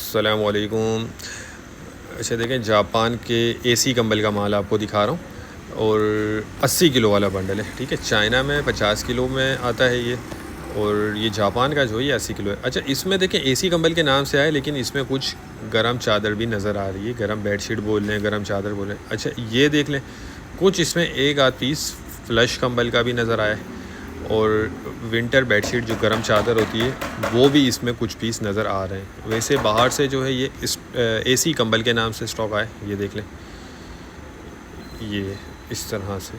अस्सलाम वालेकुम। अच्छा देखें, जापान के एसी कंबल का माल आपको दिखा रहा हूँ और 80 किलो वाला बंडल है। ठीक है, चाइना में 50 किलो में आता है ये, और ये जापान का जो है ये 80 किलो है। अच्छा, इसमें देखें एसी कंबल के नाम से आए, लेकिन इसमें कुछ गर्म चादर भी नज़र आ रही है। गर्म बेडशीट बोल लें, गर्म चादर बोल लें। अच्छा ये देख लें, कुछ इसमें एक आध पीस फ्लश कंबल का भी नज़र आया है, और विंटर बेडशीट जो गर्म चादर होती है वो भी इसमें कुछ पीस नज़र आ रहे हैं। वैसे बाहर से जो है ये इस एसी कंबल के नाम से स्टॉक आए, ये देख लें, ये इस तरह से,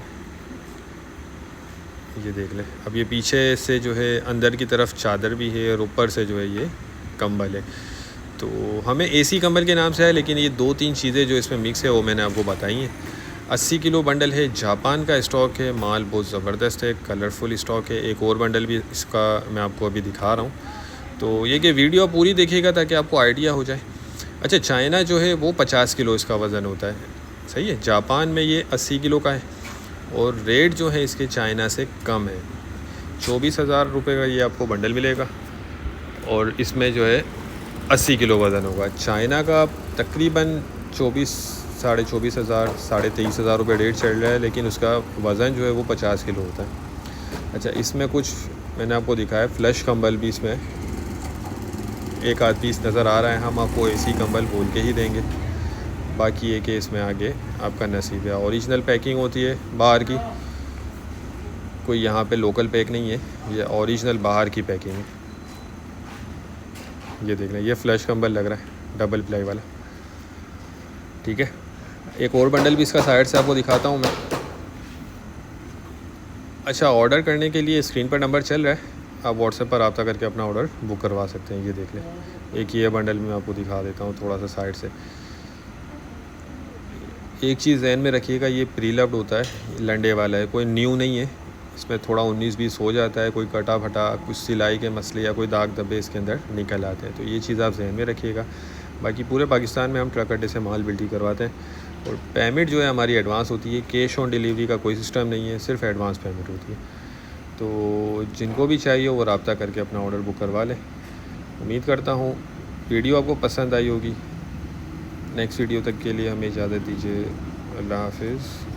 ये देख लें। अब ये पीछे से जो है अंदर की तरफ चादर भी है, और ऊपर से जो है ये कंबल है। तो हमें एसी कंबल के नाम से है, लेकिन ये दो तीन चीज़ें जो इसमें मिक्स है वो मैंने आपको बताई हैं। 80 किलो बंडल है, जापान का स्टॉक है, माल बहुत ज़बरदस्त है, कलरफुल स्टॉक है। एक और बंडल भी इसका मैं आपको अभी दिखा रहा हूँ। तो ये कि वीडियो पूरी देखिएगा ताकि आपको आइडिया हो जाए। अच्छा, चाइना जो है वो 50 किलो इसका वज़न होता है, सही है। जापान में ये 80 किलो का है, और रेट जो है इसके चाइना से कम है। 24,000 रुपये का ये आपको बंडल मिलेगा, और इसमें जो है 80 किलो वज़न होगा। चाइना का तकरीबन 24,000 23,000 रुपये रेट चल रहा है, लेकिन उसका वज़न जो है वो 50 किलो होता है। अच्छा, इसमें कुछ मैंने आपको दिखाया, फ़्लश कंबल भी इसमें एक आध पीस नज़र आ रहा है। हम आपको एसी कंबल बोल के ही देंगे, बाकी ये कि इसमें आगे आपका नसीब है। ओरिजिनल पैकिंग होती है बाहर की, कोई यहाँ पे लोकल पैक नहीं है, ये ओरिजिनल बाहर की पैकिंग है। ये देख लें, ये फ़्लश कंबल लग रहा है, डबल प्लाई वाला। ठीक है, एक और बंडल भी इसका साइड से आपको दिखाता हूँ मैं। अच्छा, ऑर्डर करने के लिए स्क्रीन पर नंबर चल रहा है, आप व्हाट्सएप पर रब्ता करके अपना ऑर्डर बुक करवा सकते हैं। ये देख लें, एक ये बंडल मैं आपको दिखा देता हूँ थोड़ा सा साइड से। एक चीज़ ज़हन में रखिएगा, ये प्री लव्ड होता है, लंडे वाला है, कोई न्यू नहीं है। इसमें थोड़ा 19-20 हो जाता है, कोई कटा फटा कुछ सिलाई के मसले या कोई दाग धब्बे इसके अंदर निकल आते हैं, तो ये चीज़ आप जहन में रखिएगा। बाकी पूरे पाकिस्तान में हम ट्रक अड्डे से माल बिल्टी करवाते हैं, और पेमेंट जो है हमारी एडवांस होती है। कैश ऑन डिलीवरी का कोई सिस्टम नहीं है, सिर्फ एडवांस पेमेंट होती है। तो जिनको भी चाहिए वो रब्ता करके अपना ऑर्डर बुक करवा लें। उम्मीद करता हूँ वीडियो आपको पसंद आई होगी। नेक्स्ट वीडियो तक के लिए हमें इजाज़त दीजिए। अल्लाह हाफिज़।